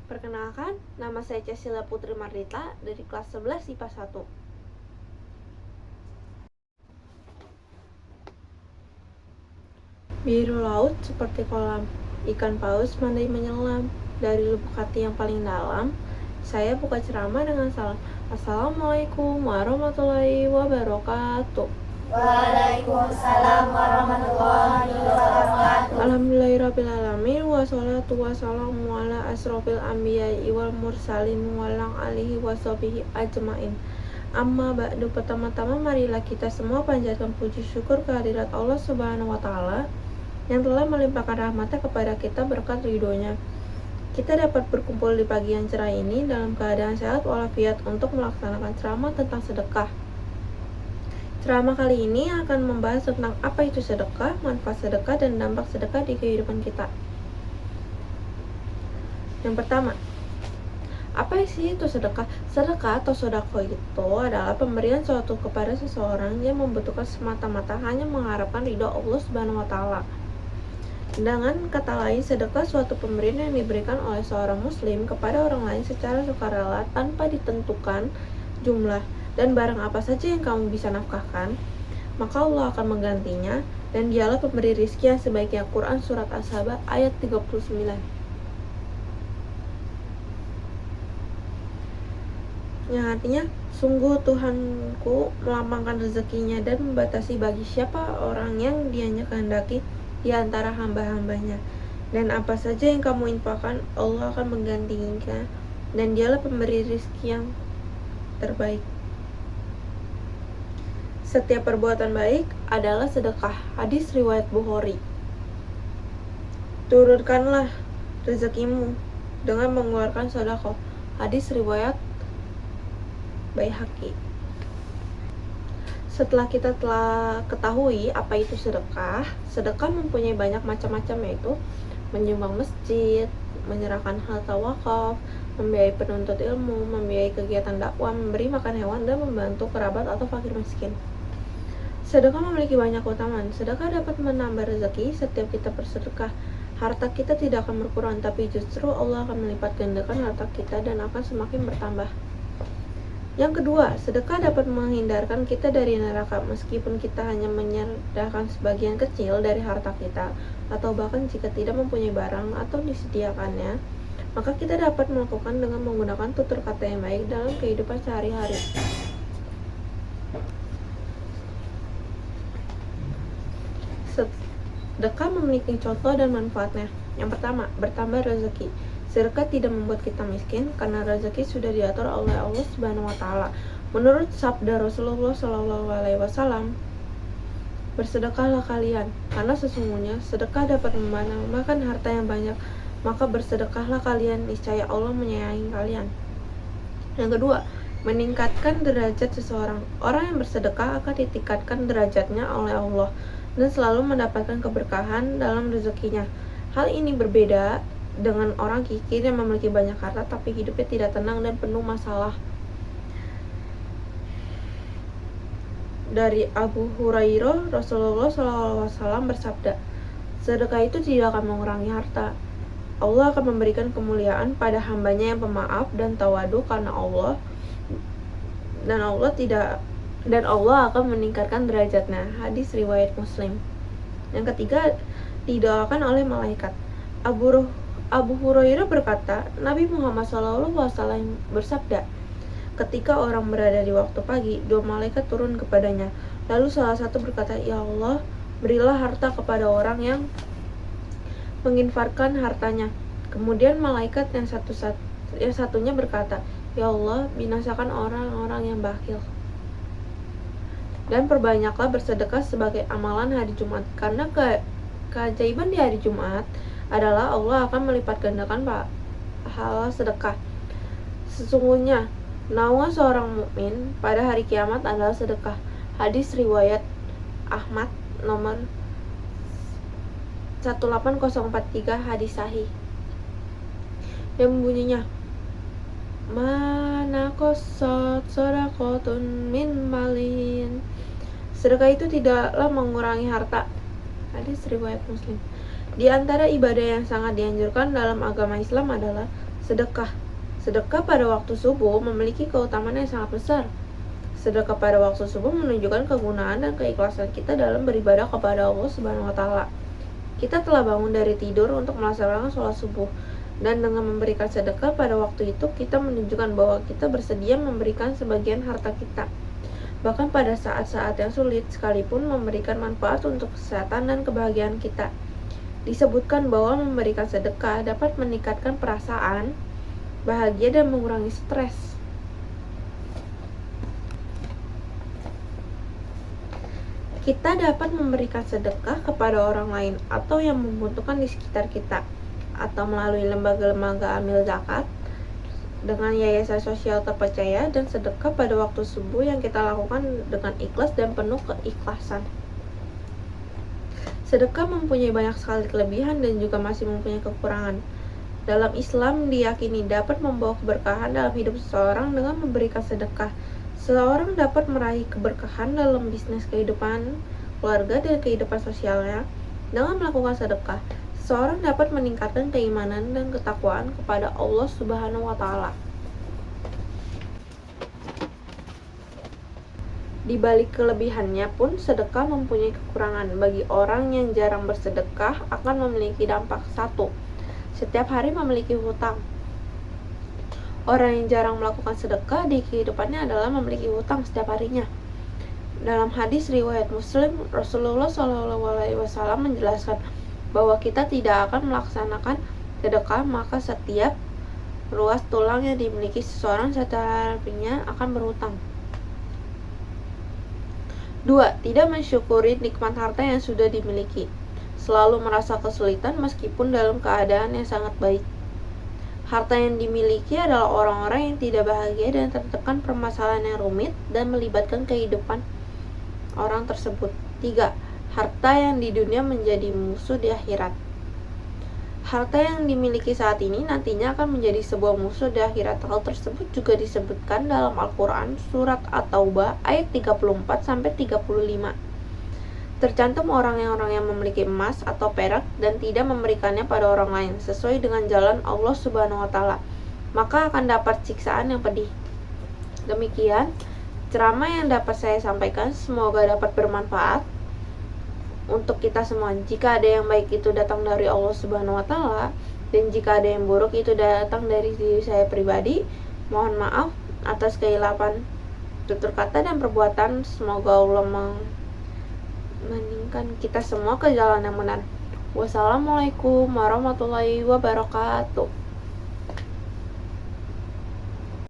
Perkenalkan, nama saya Cecilia Putri Mardita dari kelas 11 IPA 1. Biru laut seperti kolam, ikan paus pandai menyelam. Dari lubuk hati yang paling dalam, saya buka ceramah dengan salam. Assalamualaikum warahmatullahi wabarakatuh. Waalaikumsalam warahmatullahi wabarakatuh. Alhamdulillahirrabbilalamin. Wassalatu wassalamu ala asrofil anbiya'i wal mursalin walang alihi washabihi ajmain. Amma ba'du, pertama-tama marilah kita semua panjatkan puji syukur kehadirat Allah Subhanahu wa taala yang telah melimpahkan rahmatnya kepada kita berkat ridhonya. Kita dapat berkumpul di pagi yang cerah ini dalam keadaan sehat walafiat untuk melaksanakan ceramah tentang sedekah. Ceramah kali ini akan membahas tentang apa itu sedekah, manfaat sedekah, dan dampak sedekah di kehidupan kita. Yang pertama, apa sih itu sedekah? Sedekah atau sodako itu adalah pemberian suatu kepada seseorang yang membutuhkan semata-mata hanya mengharapkan ridho Allah Subhanahu wa taala. Dengan kata lain, sedekah suatu pemberian yang diberikan oleh seorang muslim kepada orang lain secara sukarela tanpa ditentukan jumlah dan barang apa saja yang kamu bisa nafkahkan, maka Allah akan menggantinya, dan dialah pemberi rizki yang sebaiknya. Quran Surat As-Saba ayat 39. Yang artinya, sungguh Tuhanku melapangkan rezekinya dan membatasi bagi siapa orang yang Dianya kehendaki di antara hamba-hambanya, dan apa saja yang kamu infakkan Allah akan menggantinya, dan dialah pemberi rizki yang terbaik. Setiap perbuatan baik adalah sedekah. Hadis riwayat Bukhari. Turunkanlah rezekimu dengan mengeluarkan sedekah. Hadis riwayat Baihaqi. Setelah kita telah ketahui apa itu sedekah, sedekah mempunyai banyak macam-macam, yaitu menyumbang masjid, menyerahkan harta wakaf, membiayai penuntut ilmu, membiayai kegiatan dakwah, memberi makan hewan, dan membantu kerabat atau fakir miskin. Sedekah memiliki banyak keutamaan. Sedekah dapat menambah rezeki. Setiap kita bersedekah, harta kita tidak akan berkurang, tapi justru Allah akan melipat gandakan harta kita dan akan semakin bertambah. Yang kedua, sedekah dapat menghindarkan kita dari neraka. Meskipun kita hanya menyerahkan sebagian kecil dari harta kita, atau bahkan jika tidak mempunyai barang atau disediakannya, maka kita dapat melakukan dengan menggunakan tutur kata yang baik dalam kehidupan sehari-hari. Sedekah memiliki contoh dan manfaatnya. Yang pertama, bertambah rezeki. Sedekah tidak membuat kita miskin karena rezeki sudah diatur oleh Allah Subhanahu wa taala. Menurut sabda Rasulullah Shallallahu alaihi wasallam, bersedekahlah kalian, karena sesungguhnya sedekah dapat menambahkan harta yang banyak. Maka bersedekahlah kalian, niscaya Allah menyayangi kalian. Yang kedua, meningkatkan derajat seseorang. Orang yang bersedekah akan ditingkatkan derajatnya oleh Allah dan selalu mendapatkan keberkahan dalam rezekinya. Hal ini berbeda dengan orang kikir yang memiliki banyak harta tapi hidupnya tidak tenang dan penuh masalah. Dari Abu Hurairah, Rasulullah SAW bersabda, sedekah itu tidak akan mengurangi harta. Allah akan memberikan kemuliaan pada hambanya yang pemaaf dan tawadu karena Allah, dan Allah akan meningkatkan derajatnya. Hadis riwayat Muslim. Yang ketiga, didoakan oleh malaikat. Abu Hurairah berkata, Nabi Muhammad SAW bersabda, ketika orang berada di waktu pagi, 2 malaikat turun kepadanya. Lalu salah satu berkata, Ya Allah, berilah harta kepada orang yang menginfakkan hartanya. Kemudian malaikat yang satunya berkata, Ya Allah, binasakan orang-orang yang bakhil. Dan perbanyaklah bersedekah sebagai amalan hari Jumat, karena keajaiban di hari Jumat adalah Allah akan melipat gandakan pahala sedekah. Sesungguhnya naungan seorang mukmin pada hari kiamat adalah sedekah. Hadis riwayat Ahmad nomor 18043, hadis sahih, yang bunyinya, mana qasat sadaqatun min malin. Sedekah itu tidaklah mengurangi harta. Hadis riwayat Muslim. Di antara ibadah yang sangat dianjurkan dalam agama Islam adalah Sedekah. Sedekah pada waktu subuh memiliki keutamaan yang sangat besar. Sedekah pada waktu subuh menunjukkan kegunaan dan keikhlasan kita dalam beribadah kepada Allah Subhanahu wa taala. Kita telah bangun dari tidur untuk melaksanakan sholat subuh, dan dengan memberikan sedekah pada waktu itu kita menunjukkan bahwa kita bersedia memberikan sebagian harta kita. Bahkan pada saat-saat yang sulit sekalipun memberikan manfaat untuk kesehatan dan kebahagiaan kita. Disebutkan bahwa memberikan sedekah dapat meningkatkan perasaan bahagia dan mengurangi stres. Kita dapat memberikan sedekah kepada orang lain atau yang membutuhkan di sekitar kita, atau melalui lembaga-lembaga amil zakat, dengan yayasan sosial terpercaya, dan sedekah pada waktu subuh yang kita lakukan dengan ikhlas dan penuh keikhlasan. Sedekah mempunyai banyak sekali kelebihan dan juga masih mempunyai kekurangan. Dalam Islam diyakini dapat membawa keberkahan dalam hidup seseorang dengan memberikan sedekah. Seseorang dapat meraih keberkahan dalam bisnis, kehidupan keluarga, dan kehidupan sosialnya dengan melakukan sedekah. Seseorang dapat meningkatkan keimanan dan ketakwaan kepada Allah Subhanahu wa taala. Di balik kelebihannya pun, sedekah mempunyai kekurangan. Bagi orang yang jarang bersedekah akan memiliki dampak satu: setiap hari memiliki hutang. Orang yang jarang melakukan sedekah di kehidupannya adalah memiliki hutang setiap harinya. Dalam hadis riwayat Muslim, Rasulullah SAW menjelaskan bahwa kita tidak akan melaksanakan sedekah maka setiap ruas tulang yang dimiliki seseorang secara harinya akan berhutang. 2. Tidak mensyukuri nikmat harta yang sudah dimiliki. Selalu merasa kesulitan meskipun dalam keadaan yang sangat baik. Harta yang dimiliki adalah orang-orang yang tidak bahagia dan tertekan permasalahan yang rumit dan melibatkan kehidupan orang tersebut. 3. Harta yang di dunia menjadi musuh di akhirat. Harta yang dimiliki saat ini nantinya akan menjadi sebuah musuh di akhirat. Hal tersebut juga disebutkan dalam Al-Quran surat At-Taubah ayat 34-35. Tercantum orang-orang yang memiliki emas atau perak dan tidak memberikannya pada orang lain sesuai dengan jalan Allah Subhanahu wa taala, maka akan dapat siksaan yang pedih. Demikian ceramah yang dapat saya sampaikan, semoga dapat bermanfaat untuk kita semua. Jika ada yang baik itu datang dari Allah Subhanahu wa taala, dan jika ada yang buruk itu datang dari diri saya pribadi, mohon maaf atas kehilapan tutur kata dan perbuatan. Semoga Allah meningkatkan kita semua ke jalan yang benar. Wassalamualaikum warahmatullahi wabarakatuh.